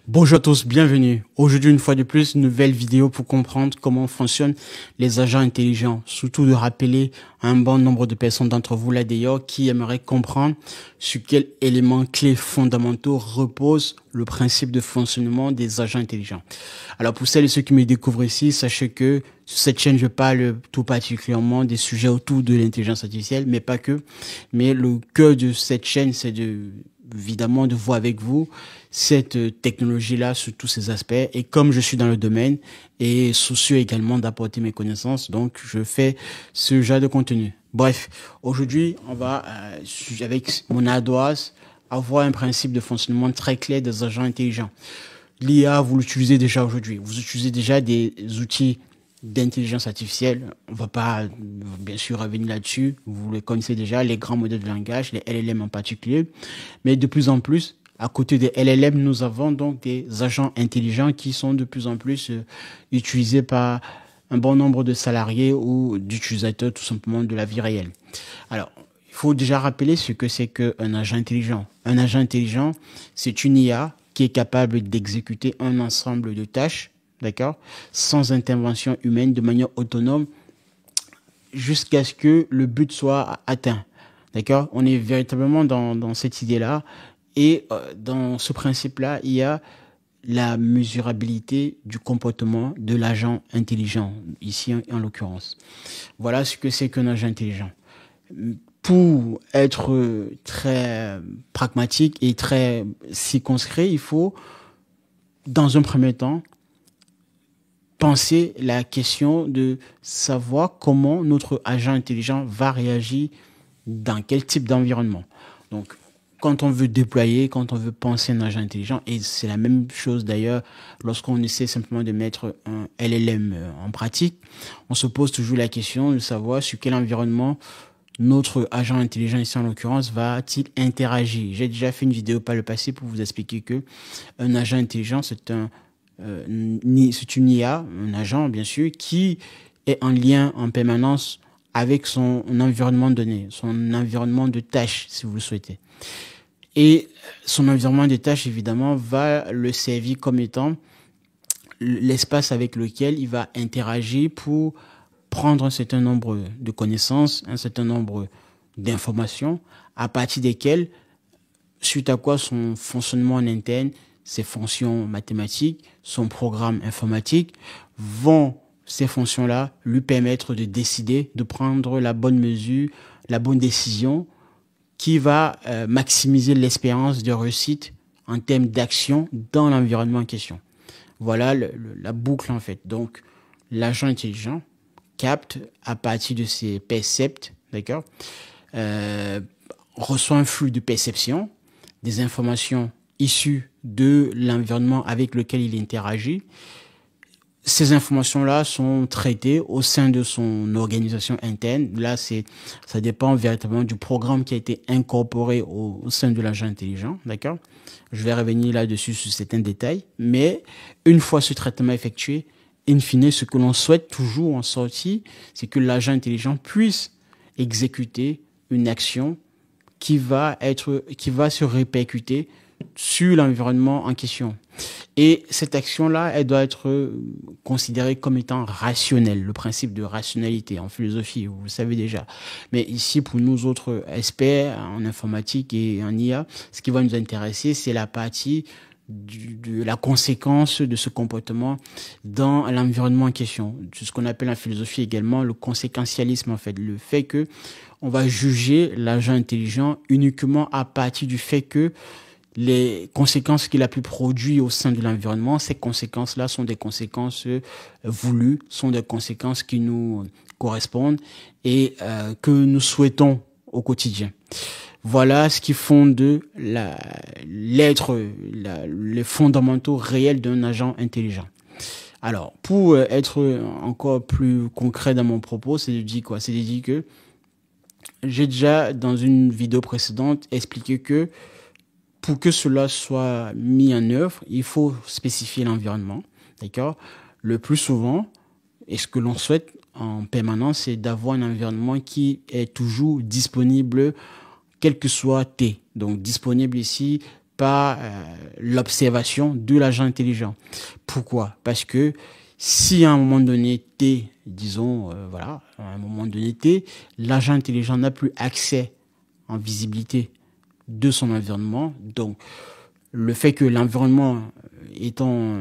Bonjour à tous, bienvenue. Aujourd'hui, une fois de plus, une nouvelle vidéo pour comprendre comment fonctionnent les agents intelligents. Surtout de rappeler à un bon nombre de personnes d'entre vous là d'ailleurs qui aimeraient comprendre sur quels éléments clés fondamentaux repose le principe de fonctionnement des agents intelligents. Alors pour celles et ceux qui me découvrent ici, sachez que sur cette chaîne, je parle tout particulièrement des sujets autour de l'intelligence artificielle, mais pas que. Mais le cœur de cette chaîne, c'est évidemment de voir avec vous cette technologie-là sous tous ses aspects. Et comme je suis dans le domaine et soucieux également d'apporter mes connaissances, donc je fais ce genre de contenu. Bref, aujourd'hui, on va, avec mon ardoise, avoir un principe de fonctionnement très clair des agents intelligents. L'IA, vous l'utilisez déjà aujourd'hui. Vous utilisez déjà des outils d'intelligence artificielle. On va pas, bien sûr, revenir là-dessus. Vous les connaissez déjà, les grands modèles de langage, les LLM en particulier. Mais de plus en plus, à côté des LLM, nous avons donc des agents intelligents qui sont de plus en plus utilisés par un bon nombre de salariés ou d'utilisateurs tout simplement de la vie réelle. Alors, il faut déjà rappeler ce que c'est qu'un agent intelligent. Un agent intelligent, c'est une IA qui est capable d'exécuter un ensemble de tâches, d'accord, sans intervention humaine, de manière autonome, jusqu'à ce que le but soit atteint. D'accord? On est véritablement dans cette idée-là. Et dans ce principe-là, il y a la mesurabilité du comportement de l'agent intelligent, ici en l'occurrence. Voilà ce que c'est qu'un agent intelligent. Pour être très pragmatique et très circonscrit, il faut, dans un premier temps, penser la question de savoir comment notre agent intelligent va réagir dans quel type d'environnement. Donc, quand on veut déployer, quand on veut penser un agent intelligent, et c'est la même chose d'ailleurs lorsqu'on essaie simplement de mettre un LLM en pratique, on se pose toujours la question de savoir sur quel environnement notre agent intelligent, ici en l'occurrence, va-t-il interagir. J'ai déjà fait une vidéo par le passé pour vous expliquer que un agent intelligent, c'est une IA, un agent bien sûr, qui est en lien en permanence avec son environnement donné, son environnement de tâches, si vous le souhaitez. Et son environnement de tâches, évidemment, va le servir comme étant l'espace avec lequel il va interagir pour prendre un certain nombre de connaissances, un certain nombre d'informations, à partir desquelles, suite à quoi son fonctionnement en interne, ses fonctions mathématiques, son programme informatique, vont, ces fonctions-là, lui permettre de décider, de prendre la bonne mesure, la bonne décision, qui va maximiser l'espérance de réussite en termes d'action dans l'environnement en question. Voilà la boucle en fait. Donc, l'agent intelligent capte à partir de ses percepts, d'accord, reçoit un flux de perception, des informations issues de l'environnement avec lequel il interagit. Ces informations-là sont traitées au sein de son organisation interne. Là, ça dépend véritablement du programme qui a été incorporé au sein de l'agent intelligent, d'accord? Je vais revenir là-dessus sur certains détails. Mais une fois ce traitement effectué, in fine, ce que l'on souhaite toujours en sortie, c'est que l'agent intelligent puisse exécuter une action qui va se répercuter sur l'environnement en question. Et cette action-là, elle doit être considérée comme étant rationnelle, le principe de rationalité en philosophie, vous le savez déjà. Mais ici, pour nous autres experts en informatique et en IA, ce qui va nous intéresser, c'est la partie de la conséquence de ce comportement dans l'environnement en question. C'est ce qu'on appelle en philosophie également le conséquentialisme, en fait. Le fait que on va juger l'agent intelligent uniquement à partir du fait que les conséquences qu'il a pu produire au sein de l'environnement, ces conséquences-là sont des conséquences voulues, sont des conséquences qui nous correspondent et que nous souhaitons au quotidien. Voilà ce qui fonde les fondamentaux réels d'un agent intelligent. Alors, pour être encore plus concret dans mon propos, c'est de dire quoi? C'est de dire que j'ai déjà, dans une vidéo précédente, expliqué que pour que cela soit mis en œuvre, il faut spécifier l'environnement, d'accord? Le plus souvent, et ce que l'on souhaite en permanence, c'est d'avoir un environnement qui est toujours disponible, quel que soit T. Donc, disponible ici par l'observation de l'agent intelligent. Pourquoi? Parce que si à un moment donné T, disons, voilà, à un moment donné T, l'agent intelligent n'a plus accès en visibilité de son environnement, donc le fait que l'environnement étant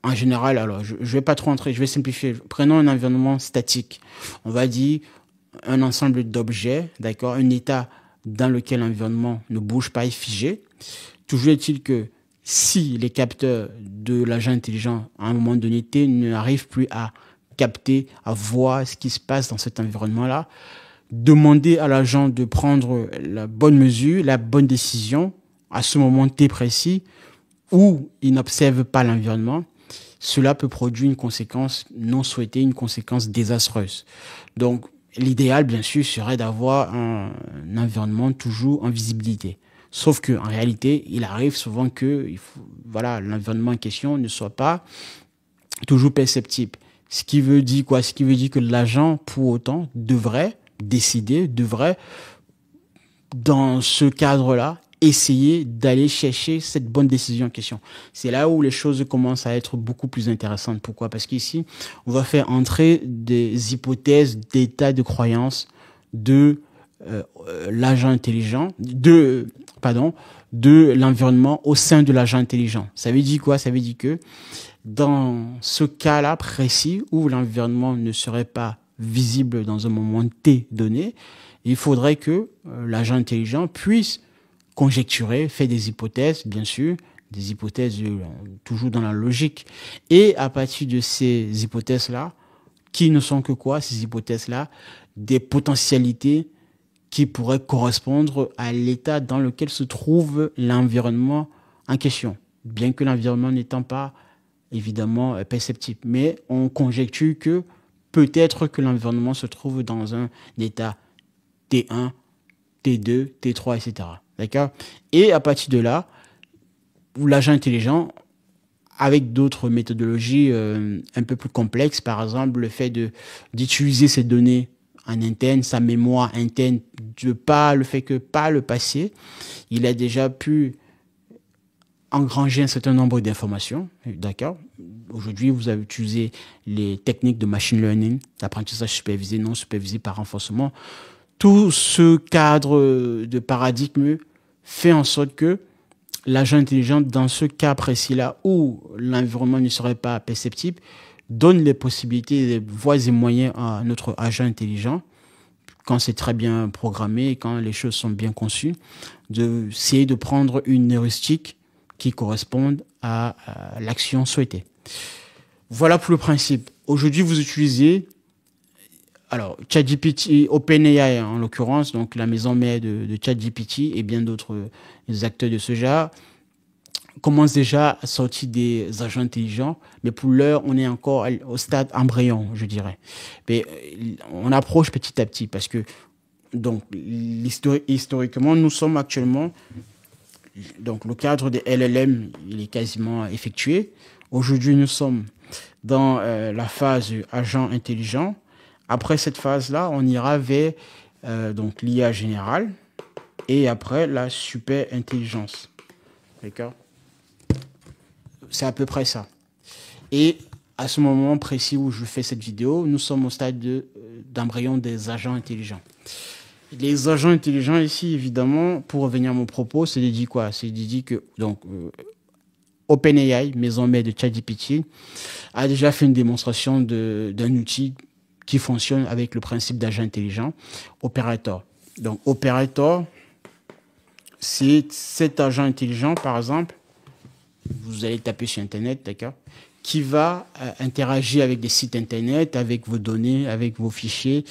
en général, alors je vais pas trop entrer, je vais simplifier. Prenons un environnement statique. On va dire un ensemble d'objets, d'accord, un état dans lequel l'environnement ne bouge pas, est figé. Toujours est-il que si les capteurs de l'agent intelligent à un moment donné T n'arrivent plus à capter, à voir ce qui se passe dans cet environnement-là, demander à l'agent de prendre la bonne mesure, la bonne décision à ce moment T précis où il n'observe pas l'environnement, cela peut produire une conséquence non souhaitée, une conséquence désastreuse. Donc, l'idéal, bien sûr, serait d'avoir un environnement toujours en visibilité. Sauf que, en réalité, il arrive souvent que, voilà, l'environnement en question ne soit pas toujours perceptible. Ce qui veut dire quoi? Ce qui veut dire que l'agent, pour autant, devrait décider, devrait, dans ce cadre-là, essayer d'aller chercher cette bonne décision en question. C'est là où les choses commencent à être beaucoup plus intéressantes. Pourquoi? Parce qu'ici, on va faire entrer des hypothèses d'état de croyance de l'agent intelligent, de l'environnement au sein de l'agent intelligent. Ça veut dire quoi? Ça veut dire que dans ce cas-là précis où l'environnement ne serait pas visible dans un moment T donné, il faudrait que l'agent intelligent puisse conjecturer, faire des hypothèses, bien sûr, des hypothèses toujours dans la logique. Et à partir de ces hypothèses-là, qui ne sont que quoi, ces hypothèses-là? Des potentialités qui pourraient correspondre à l'état dans lequel se trouve l'environnement en question. Bien que l'environnement n'étant pas évidemment perceptible. Mais on conjecture que peut-être que l'environnement se trouve dans un état T1, T2, T3, etc. D'accord? Et à partir de là, l'agent intelligent, avec d'autres méthodologies un peu plus complexes, par exemple le fait d'utiliser ces données en interne, sa mémoire interne, le fait que par le passé, il a déjà pu engranger un certain nombre d'informations, d'accord? Aujourd'hui, vous avez utilisé les techniques de machine learning, d'apprentissage supervisé, non supervisé par renforcement. Tout ce cadre de paradigme fait en sorte que l'agent intelligent, dans ce cas précis-là, où l'environnement ne serait pas perceptible, donne les possibilités, les voies et moyens à notre agent intelligent, quand c'est très bien programmé, quand les choses sont bien conçues, d'essayer de prendre une heuristique qui corresponde à l'action souhaitée. Voilà pour le principe. Aujourd'hui, vous utilisez ChatGPT, OpenAI en l'occurrence, donc la maison mère de ChatGPT et bien d'autres acteurs de ce genre, commencent déjà à sortir des agents intelligents, mais pour l'heure, on est encore au stade embryon, je dirais. Mais on approche petit à petit parce que, donc, historiquement, nous sommes actuellement, donc le cadre des LLM, il est quasiment effectué. Aujourd'hui, nous sommes dans la phase agent intelligent. Après cette phase-là, on ira vers donc l'IA générale et après la super intelligence. D'accord? C'est à peu près ça. Et à ce moment précis où je fais cette vidéo, nous sommes au stade d'embryon des agents intelligents. Les agents intelligents ici, évidemment, pour revenir à mon propos, c'est de dire quoi? C'est de dire que donc OpenAI, maison mère de ChatGPT, a déjà fait une démonstration d'un outil qui fonctionne avec le principe d'agent intelligent, Operator. Donc Operator, c'est cet agent intelligent, par exemple, vous allez taper sur Internet, d'accord, qui va interagir avec des sites Internet, avec vos données, avec vos fichiers,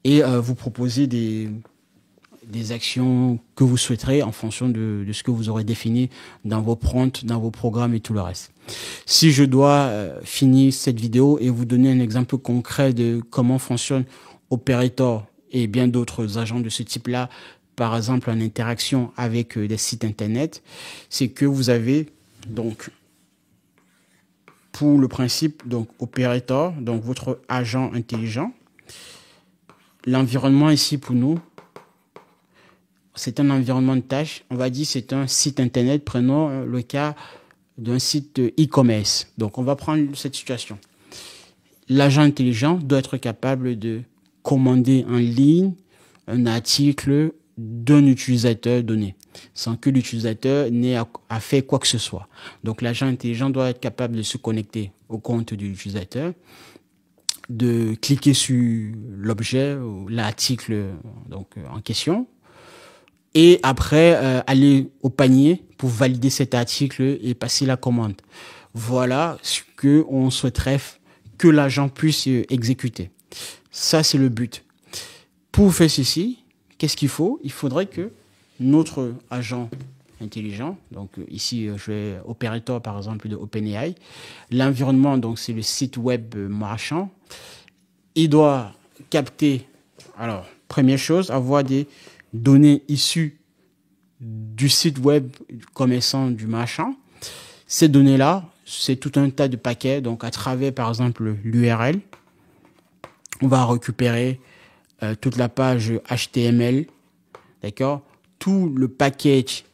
et vous proposer des actions que vous souhaiterez en fonction de ce que vous aurez défini dans vos prompts, dans vos programmes et tout le reste. Si je dois finir cette vidéo et vous donner un exemple concret de comment fonctionne Operator et bien d'autres agents de ce type-là, par exemple en interaction avec des sites Internet, c'est que vous avez donc pour le principe donc Operator, donc votre agent intelligent, l'environnement ici pour nous c'est un environnement de tâche. On va dire c'est un site internet. Prenons le cas d'un site e-commerce. Donc, on va prendre cette situation. L'agent intelligent doit être capable de commander en ligne un article d'un utilisateur donné, sans que l'utilisateur n'ait à faire quoi que ce soit. Donc, l'agent intelligent doit être capable de se connecter au compte de l'utilisateur, de cliquer sur l'objet ou l'article en question, et après aller au panier pour valider cet article et passer la commande. Voilà ce que on souhaiterait que l'agent puisse exécuter. Ça, c'est le but. Pour faire ceci, qu'est-ce qu'il faut? Il faudrait que notre agent intelligent, donc ici je vais Operator par exemple de OpenAI, l'environnement, donc c'est le site web marchand, il doit capter, alors première chose, avoir des données issues du site web commerçant du marchand. Ces données-là, c'est tout un tas de paquets, donc à travers par exemple l'URL, on va récupérer toute la page HTML, d'accord, tout le package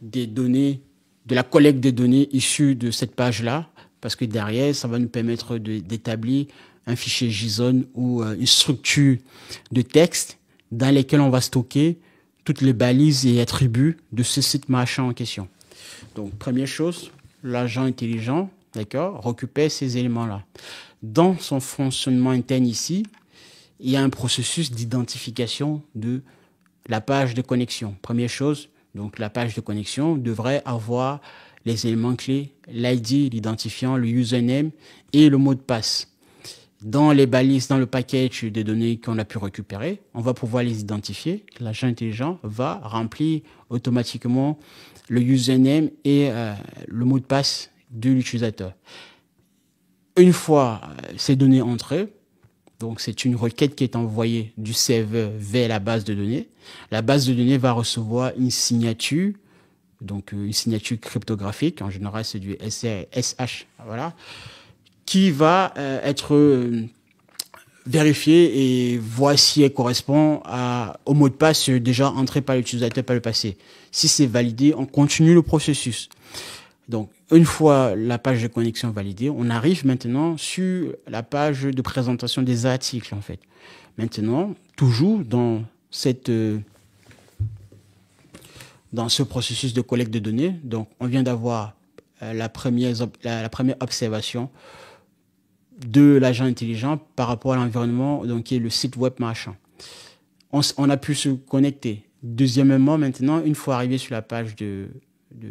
des données, de la collecte des données issues de cette page-là, parce que derrière, ça va nous permettre d'établir un fichier JSON ou une structure de texte dans lesquels on va stocker toutes les balises et attributs de ce site marchand en question. Donc, première chose, l'agent intelligent, d'accord, récupère ces éléments-là. Dans son fonctionnement interne ici, il y a un processus d'identification de la page de connexion. Première chose, donc la page de connexion devrait avoir les éléments clés, l'ID, l'identifiant, le username et le mot de passe. Dans les balises, dans le package des données qu'on a pu récupérer, on va pouvoir les identifier. L'agent intelligent va remplir automatiquement le username et le mot de passe de l'utilisateur. Une fois ces données entrées, donc c'est une requête qui est envoyée du serveur vers la base de données. La base de données va recevoir une signature, donc une signature cryptographique. En général, c'est du SH, voilà, qui va être vérifiée et voir si elle correspond au mot de passe déjà entré par l'utilisateur par le passé. Si c'est validé, on continue le processus. Donc, une fois la page de connexion validée, on arrive maintenant sur la page de présentation des articles, en fait. Maintenant, toujours dans ce processus de collecte de données, donc on vient d'avoir la première observation de l'agent intelligent par rapport à l'environnement, donc qui est le site web marchand. On a pu se connecter. Deuxièmement, maintenant, une fois arrivé sur la page de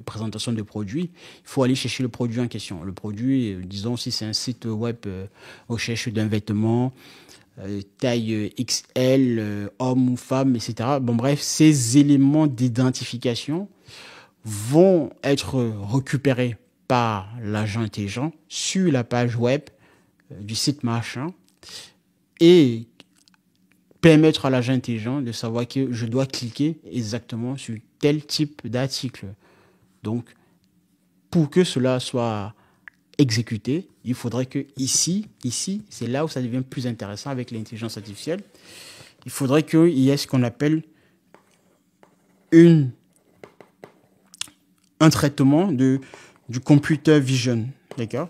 présentation de produits, il faut aller chercher le produit en question. Le produit, disons, si c'est un site web recherche d'un vêtement, taille XL, homme ou femme, etc. Bon, bref, ces éléments d'identification vont être récupérés par l'agent intelligent sur la page web du site marchand et permettre à l'agent intelligent de savoir que je dois cliquer exactement sur tel type d'article. Donc, pour que cela soit exécuté, il faudrait que ici, c'est là où ça devient plus intéressant avec l'intelligence artificielle, il faudrait qu'il y ait ce qu'on appelle un traitement du computer vision, d'accord?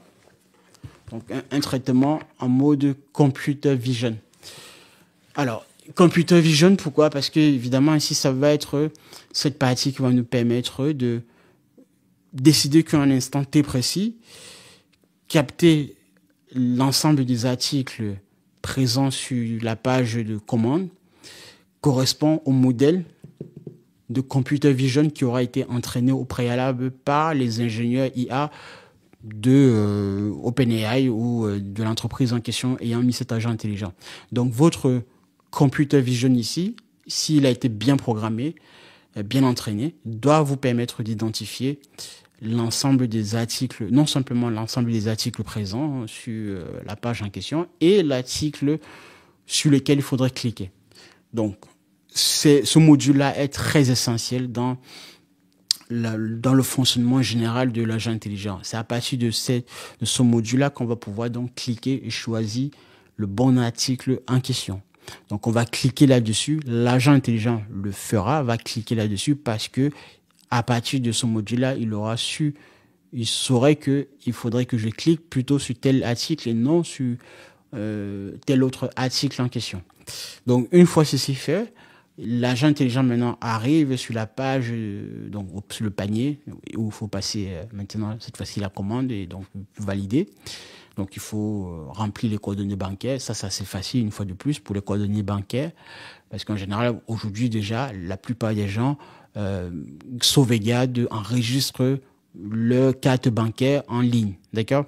Donc, un traitement en mode computer vision. Alors, computer vision, pourquoi? Parce que, évidemment, ici, ça va être cette partie qui va nous permettre de décider qu'à un instant T précis, capter l'ensemble des articles présents sur la page de commande correspond au modèle de computer vision qui aura été entraîné au préalable par les ingénieurs IA de OpenAI ou de l'entreprise en question ayant mis cet agent intelligent. Donc votre computer vision ici, s'il a été bien programmé, bien entraîné, doit vous permettre d'identifier l'ensemble des articles, non simplement l'ensemble des articles présents sur la page en question et l'article sur lequel il faudrait cliquer. Donc, ce module-là est très essentiel dans le fonctionnement général de l'agent intelligent. C'est à partir de ce module-là qu'on va pouvoir donc cliquer et choisir le bon article en question. Donc, on va cliquer là-dessus. L'agent intelligent le fera, va cliquer là-dessus parce que à partir de ce module-là, il saurait que il faudrait que je clique plutôt sur tel article et non sur tel autre article en question. Donc, une fois ceci fait, l'agent intelligent maintenant arrive sur la page, donc sur le panier, où il faut passer maintenant, cette fois-ci, la commande et donc valider. Donc, il faut remplir les coordonnées bancaires. Ça, c'est facile, une fois de plus, pour les coordonnées bancaires. Parce qu'en général, aujourd'hui, déjà, la plupart des gens sauvegardent, enregistrent leur carte bancaire en ligne. D'accord?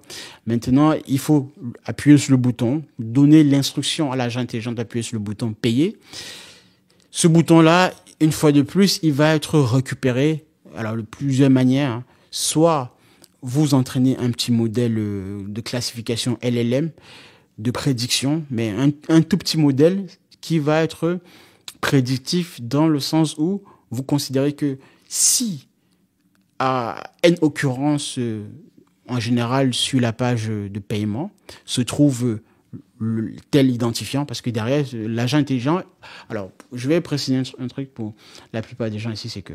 Maintenant, il faut appuyer sur le bouton, donner l'instruction à l'agent intelligent d'appuyer sur le bouton payer. Ce bouton-là, une fois de plus, il va être récupéré, alors de plusieurs manières, hein. Soit vous entraînez un petit modèle de classification LLM, de prédiction, mais un tout petit modèle qui va être prédictif dans le sens où vous considérez que si à une occurrence, en général, sur la page de paiement, se trouve tel identifiant, parce que derrière, l'agent intelligent... Alors, je vais préciser un truc pour la plupart des gens ici, c'est que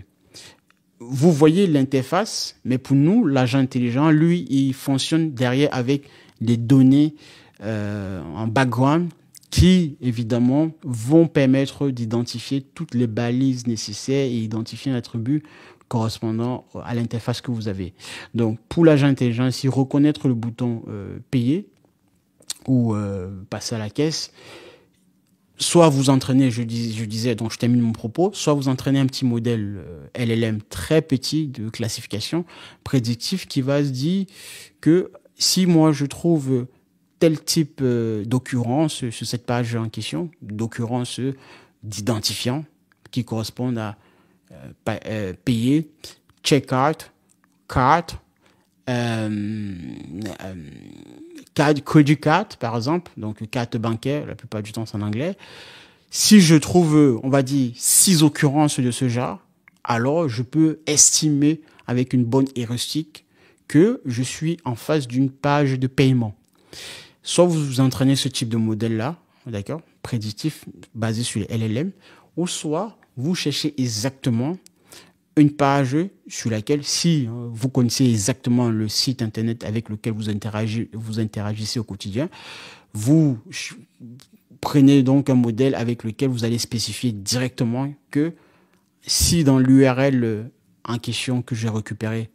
vous voyez l'interface, mais pour nous, l'agent intelligent, lui, il fonctionne derrière avec des données en background qui, évidemment, vont permettre d'identifier toutes les balises nécessaires et identifier un attribut correspondant à l'interface que vous avez. Donc, pour l'agent intelligent, ici, reconnaître le bouton payer ou passer à la caisse, soit vous entraînez, je disais, donc je termine mon propos, soit vous entraînez un petit modèle LLM très petit de classification prédictif qui va se dire que si moi je trouve tel type d'occurrence sur cette page en question, d'occurrence d'identifiant qui correspondent à payer, check-out, carte, credit card, par exemple, donc carte bancaire, la plupart du temps c'est en anglais. Si je trouve, on va dire, 6 occurrences de ce genre, alors je peux estimer avec une bonne heuristique que je suis en face d'une page de paiement. Soit vous entraînez ce type de modèle-là, d'accord, prédictif, basé sur les LLM, ou soit vous cherchez exactement une page sur laquelle, si vous connaissez exactement le site internet avec lequel vous interagissez au quotidien, vous prenez donc un modèle avec lequel vous allez spécifier directement que si dans l'URL en question que j'ai récupéré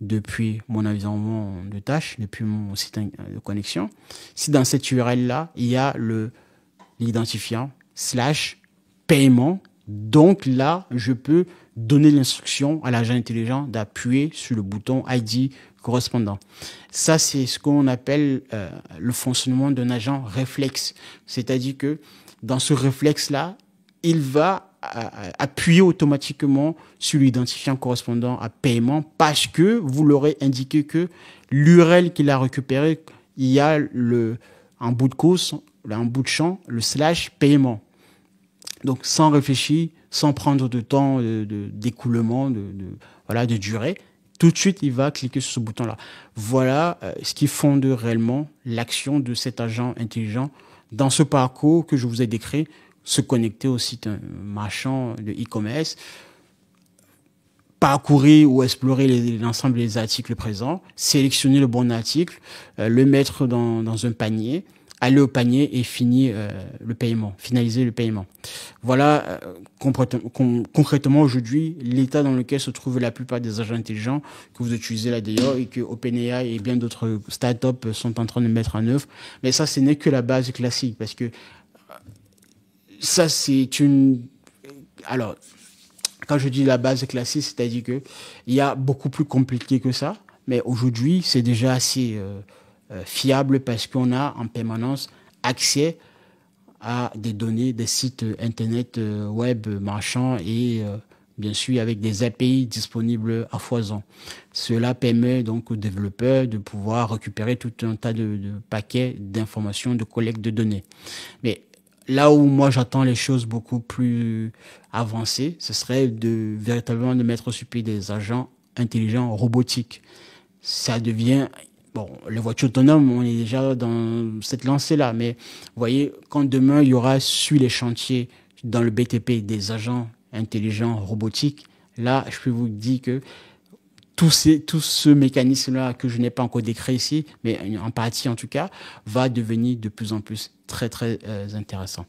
depuis mon environnement de tâche, depuis mon site de connexion, si dans cette URL-là, il y a l'identifiant / paiement, donc là, je peux donner l'instruction à l'agent intelligent d'appuyer sur le bouton ID correspondant. Ça, c'est ce qu'on appelle le fonctionnement d'un agent réflexe. C'est-à-dire que dans ce réflexe-là, il va appuyer automatiquement sur l'identifiant correspondant à paiement parce que vous l'aurez indiqué que l'URL qu'il a récupéré, il y a en bout de course, en bout de champ, le / paiement. Donc, sans réfléchir, sans prendre de temps d'écoulement, de durée, tout de suite, il va cliquer sur ce bouton-là. Voilà ce qui fonde réellement l'action de cet agent intelligent dans ce parcours que je vous ai décrit, se connecter au site marchand de e-commerce, parcourir ou explorer l'ensemble des articles présents, sélectionner le bon article, le mettre dans un panier, aller au panier et finaliser le paiement. Voilà concrètement aujourd'hui l'état dans lequel se trouvent la plupart des agents intelligents que vous utilisez là d'ailleurs et que OpenAI et bien d'autres startups sont en train de mettre en œuvre. Mais ça, ce n'est que la base classique parce que ça, c'est une... Alors, quand je dis la base classique, c'est-à-dire que il y a beaucoup plus compliqué que ça, mais aujourd'hui, c'est déjà assez fiable parce qu'on a en permanence accès à des données des sites internet web marchands et bien sûr avec des API disponibles à foison. Cela permet donc aux développeurs de pouvoir récupérer tout un tas de paquets d'informations de collecte de données. Mais là où moi j'attends les choses beaucoup plus avancées, ce serait véritablement de mettre sur pied des agents intelligents robotiques. Ça devient bon, les voitures autonomes, on est déjà dans cette lancée-là, mais vous voyez, quand demain, il y aura sur les chantiers, dans le BTP, des agents intelligents robotiques, là, je peux vous dire que tout ce mécanisme-là que je n'ai pas encore décrit ici, mais en partie en tout cas, va devenir de plus en plus très intéressant.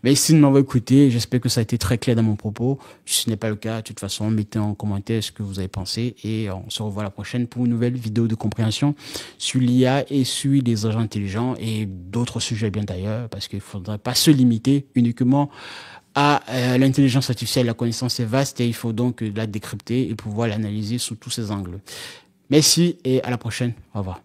Mais si vous m'avez écouté, j'espère que ça a été très clair dans mon propos. Si ce n'est pas le cas, de toute façon, mettez en commentaire ce que vous avez pensé et on se revoit la prochaine pour une nouvelle vidéo de compréhension sur l'IA et sur les agents intelligents et d'autres sujets bien d'ailleurs, parce qu'il ne faudrait pas se limiter uniquement à l'intelligence artificielle. La connaissance est vaste et il faut donc la décrypter et pouvoir l'analyser sous tous ses angles. Merci et à la prochaine. Au revoir.